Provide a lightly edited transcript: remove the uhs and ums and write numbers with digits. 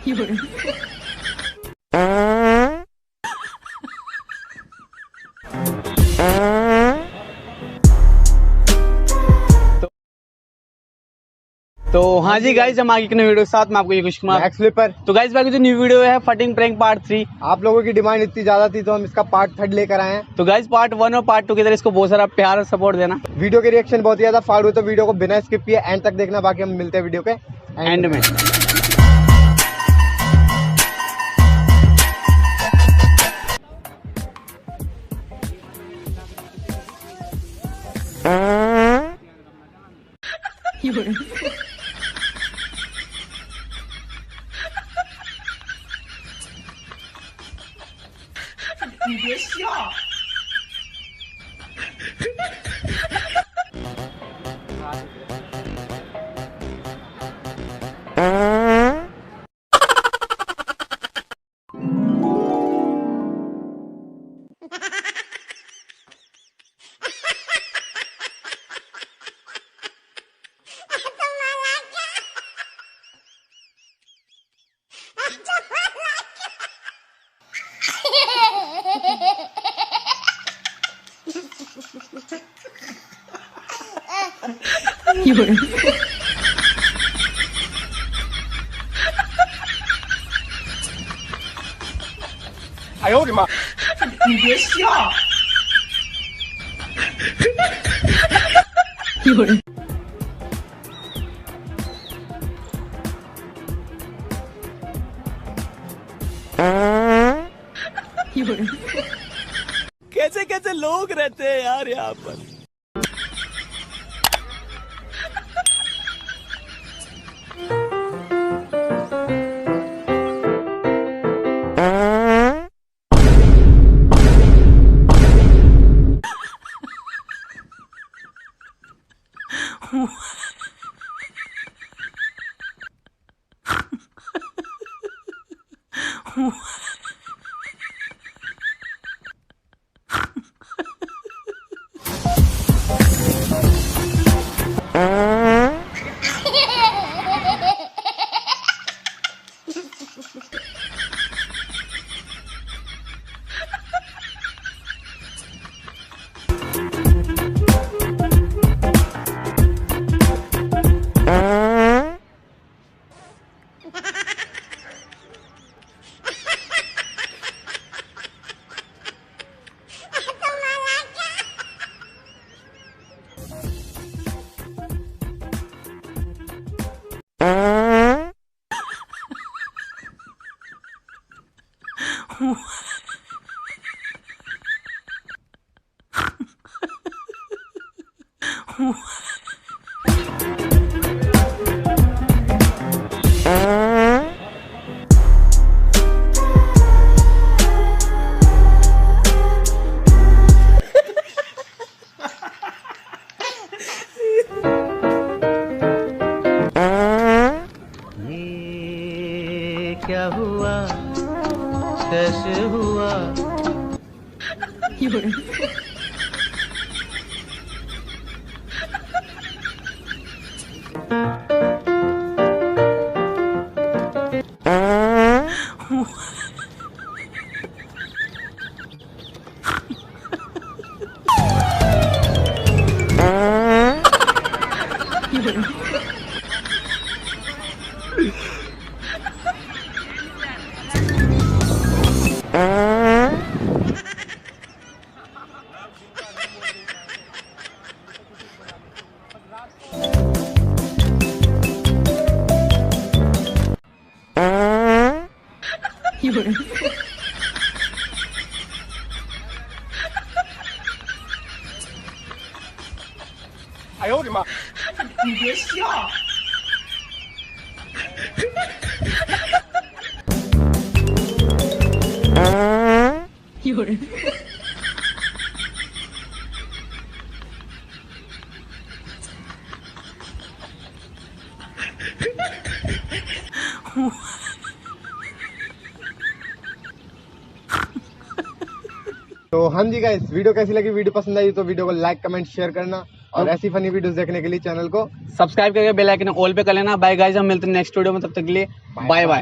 तो हाँ जी गाइस, हम आगे नई वीडियो के साथ में आपको योगेश कुमार स्लीपर। तो गाइस बाकी जो न्यू वीडियो है फटिंग प्रैंक पार्ट 3, आप लोगों की डिमांड इतनी ज्यादा थी तो हम इसका पार्ट 3 लेकर आए हैं। तो गाइस पार्ट 1 और पार्ट 2 की तरह इसको बहुत सारा प्यार और सपोर्ट देना। वीडियो के रिएक्शन बहुत ही ज्यादा फाड़ हुए तो वीडियो को बिना स्किप किए एंड तक देखना। बाकी हम मिलते हैं वीडियो के एंड में।你别笑。哎呦我的妈！你别笑。कैसे कैसे लोग रहते हैं यार यहाँ पर। क्या हुआ कैसे हुआ哎呦我的妈！你别笑。有人。तो हाँ जी गाइस, वीडियो कैसी लगी? वीडियो पसंद आई तो वीडियो को लाइक कमेंट शेयर करना और ऐसी फनी वीडियोस देखने के लिए चैनल को सब्सक्राइब करके बेल आइकन ऑल पे कर लेना। बाय गाइस, हम मिलते हैं नेक्स्ट वीडियो में, तब तक के लिए बाय बाय।